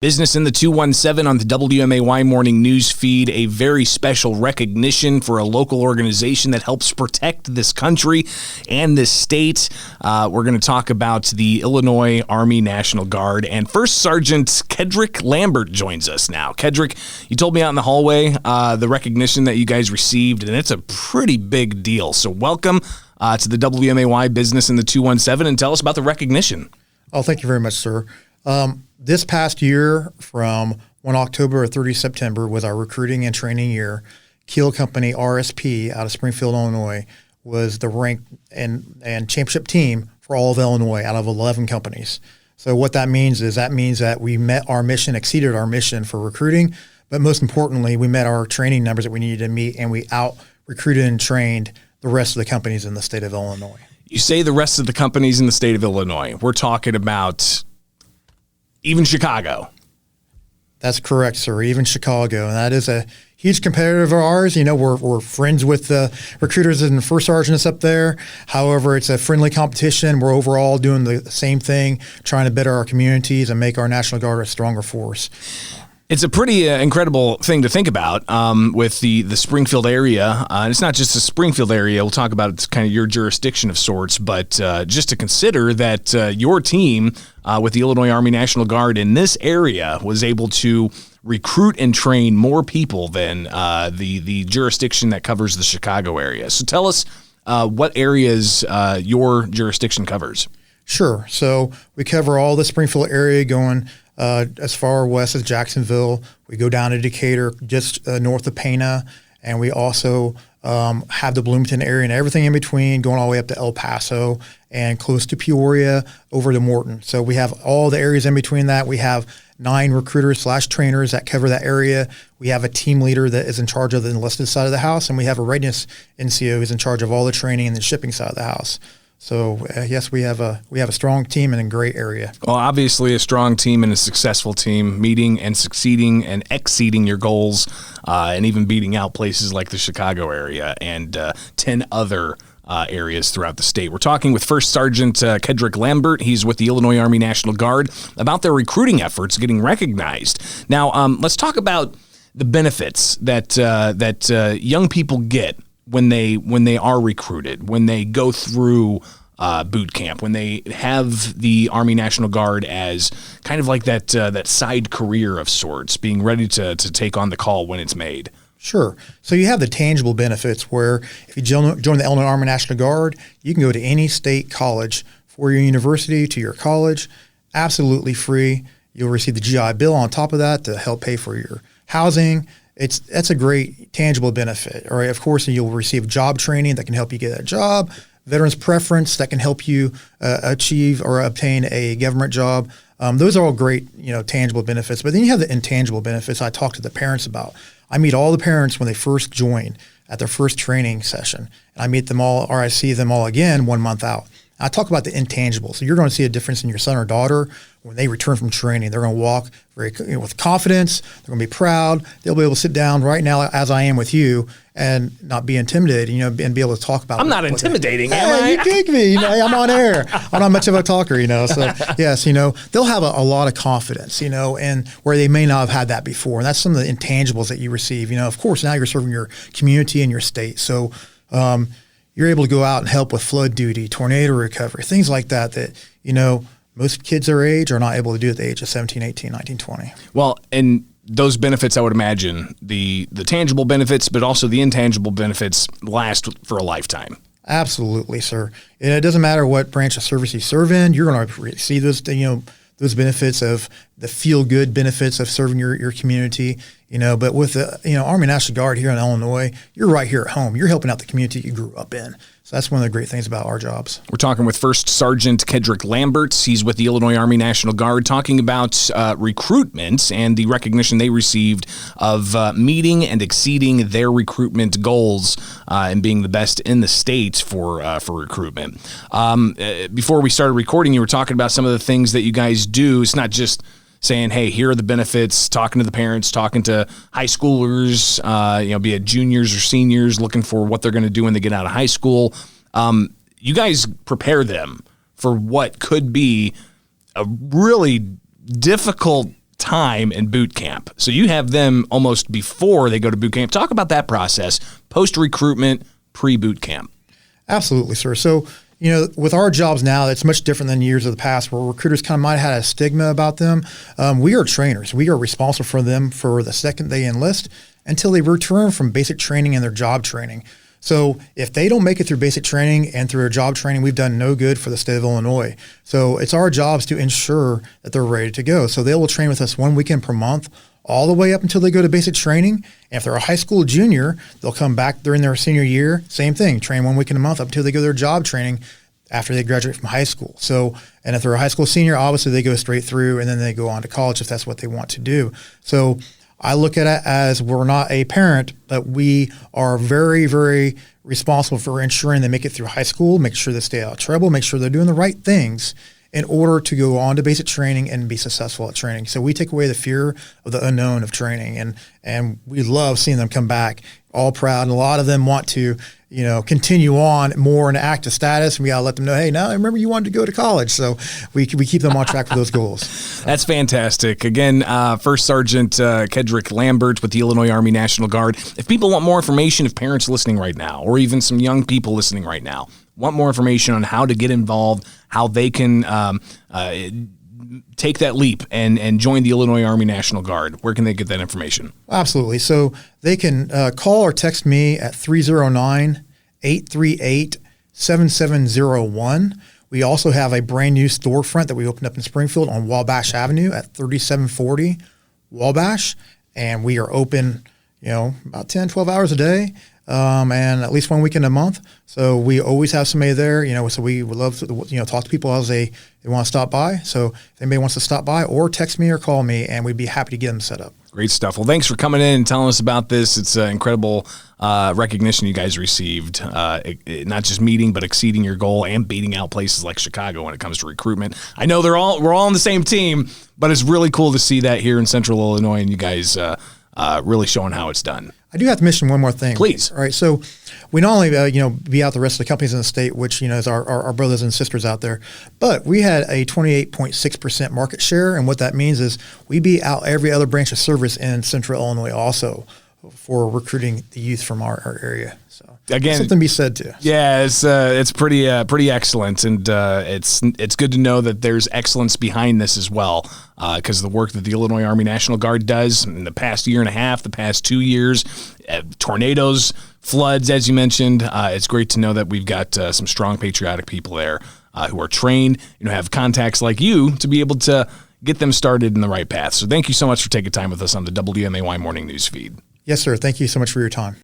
Business in the 217 on the WMAY morning news feed, a very special recognition for a local organization that helps protect this country and this state. We're going to talk about the Illinois Army National Guard, and First Sergeant Kedric Lambert joins us now. Kedric, you told me out in the hallway the recognition that you guys received, and it's a pretty big deal. So welcome to the WMAY Business in the 217, and tell us about the recognition. Oh, thank you very much, sir. This past year, from 1 October to 30 September, was our recruiting and training year. Keel Company RSP out of Springfield, Illinois, was the rank and championship team for all of Illinois out of 11 companies. So what that means is that we met our mission, exceeded our mission for recruiting, but most importantly, we met our training numbers that we needed to meet, and we out-recruited and trained the rest of the companies in the state of Illinois. You say the rest of the companies in the state of Illinois. We're talking about even Chicago. That's correct, sir. Even Chicago. And that is a huge competitor of ours. You know, we're friends with the recruiters and first sergeants up there. However, it's a friendly competition. We're overall doing the same thing, trying to better our communities and make our National Guard a stronger force. It's a pretty incredible thing to think about with the Springfield area. And it's not just the Springfield area. We'll talk about it's kind of your jurisdiction of sorts, but just to consider that your team with the Illinois Army National Guard in this area was able to recruit and train more people than the jurisdiction that covers the Chicago area. So tell us what areas your jurisdiction covers. Sure. So we cover all the Springfield area going as far west as Jacksonville. We go down to Decatur, just north of Pana, and we also have the Bloomington area and everything in between, going all the way up to El Paso and close to Peoria over to Morton. So we have all the areas in between that. We have 9 recruiters/trainers that cover that area. We have a team leader that is in charge of the enlisted side of the house, and we have a readiness NCO who's in charge of all the training and the shipping side of the house. So yes, we have a strong team in a great area. Well, obviously a strong team and a successful team, meeting and succeeding and exceeding your goals, and even beating out places like the Chicago area and 10 other areas throughout the state. We're talking with First Sergeant Kedric Lambert. He's with the Illinois Army National Guard about their recruiting efforts getting recognized. Now, let's talk about the benefits that young people get when they are recruited, when they go through boot camp, when they have the Army National Guard as kind of like that side career of sorts, being ready to take on the call when it's made. Sure. So you have the tangible benefits where if you join the Illinois Army National Guard, you can go to any state college, for your university to your college, absolutely free. You'll receive the GI Bill on top of that to help pay for your housing. That's a great tangible benefit. All right. Of course, you'll receive job training that can help you get a job, veterans preference that can help you achieve or obtain a government job. Those are all great, tangible benefits. But then you have the intangible benefits I talk to the parents about. I meet all the parents when they first join at their first training session. And I meet them all, or I see them all again 1 month out. I talk about the intangibles. So you're going to see a difference in your son or daughter when they return from training. They're going to walk with confidence. They're going to be proud. They'll be able to sit down right now, as I am with you, and not be intimidated. And be able to talk about. I'm not intimidating, am I? You kick me. I'm on air. I'm not much of a talker. So yes, they'll have a lot of confidence. And where they may not have had that before. And that's some of the intangibles that you receive. Of course, now you're serving your community and your state. So. You're able to go out and help with flood duty, tornado recovery, things like that most kids their age are not able to do at the age of 17, 18, 19, 20. Well, and those benefits, I would imagine, the tangible benefits, but also the intangible benefits last for a lifetime. Absolutely, sir. And it doesn't matter what branch of service you serve in, you're going to receive those, those benefits of the feel-good benefits of serving your community, but with the, Army National Guard here in Illinois, you're right here at home. You're helping out the community you grew up in. So that's one of the great things about our jobs. We're talking with First Sergeant Kedric Lambert. He's with the Illinois Army National Guard, talking about recruitment and the recognition they received of meeting and exceeding their recruitment goals and being the best in the state for recruitment. Before we started recording, you were talking about some of the things that you guys do. It's not just saying, hey, here are the benefits, talking to the parents, talking to high schoolers, be it juniors or seniors, looking for what they're going to do when they get out of high school. You guys prepare them for what could be a really difficult time in boot camp. So you have them almost before they go to boot camp. Talk about that process, post-recruitment, pre-boot camp. Absolutely, sir. So, with our jobs now, it's much different than years of the past where recruiters kind of might have had a stigma about them. We are trainers. We are responsible for them for the second they enlist until they return from basic training and their job training. So if they don't make it through basic training and through their job training, we've done no good for the state of Illinois. So it's our jobs to ensure that they're ready to go. So they will train with us 1 weekend per month, all the way up until they go to basic training. And if they're a high school junior, they'll come back during their senior year, same thing, train 1 weekend a month up until they go to their job training after they graduate from high school. So, and if they're a high school senior, obviously they go straight through and then they go on to college if that's what they want to do. So I look at it as we're not a parent, but we are very, very responsible for ensuring they make it through high school, make sure they stay out of trouble, make sure they're doing the right things in order to go on to basic training and be successful at training. So we take away the fear of the unknown of training, and we love seeing them come back all proud. And a lot of them want to, continue on more in active status. And we gotta let them know, hey, now I remember you wanted to go to college. So we keep them on track for those goals. That's fantastic. Again, First Sergeant Kedric Lambert with the Illinois Army National Guard. If people want more information, if parents listening right now, or even some young people listening right now, want more information on how to get involved, how they can take that leap and join the Illinois Army National Guard, where can they get that information? Absolutely. So they can call or text me at 309-838-7701. We also have a brand new storefront that we opened up in Springfield on Wabash Avenue at 3740 Wabash. And we are open, about 10, 12 hours a day. And at least 1 weekend a month. So we always have somebody there, so we would love to, talk to people as they want to stop by. So if anybody wants to stop by or text me or call me, and we'd be happy to get them set up. Great stuff. Well, thanks for coming in and telling us about this. It's incredible recognition you guys received, not just meeting, but exceeding your goal and beating out places like Chicago when it comes to recruitment. I know we're all on the same team, but it's really cool to see that here in Central Illinois, and you guys really showing how it's done. I do have to mention one more thing. Please. All right. So we not only, beat out the rest of the companies in the state, which, is our brothers and sisters out there, but we had a 28.6% market share. And what that means is we beat out every other branch of service in Central Illinois also for recruiting the youth from our area. So again, something to be said too. Yeah, it's pretty excellent, and it's good to know that there's excellence behind this as well, because the work that the Illinois Army National Guard does in the past year and a half, the past 2 years, tornadoes, floods, as you mentioned, it's great to know that we've got some strong patriotic people there who are trained, have contacts like you to be able to get them started in the right path. So thank you so much for taking time with us on the WMAY Morning News Feed. Yes, sir. Thank you so much for your time.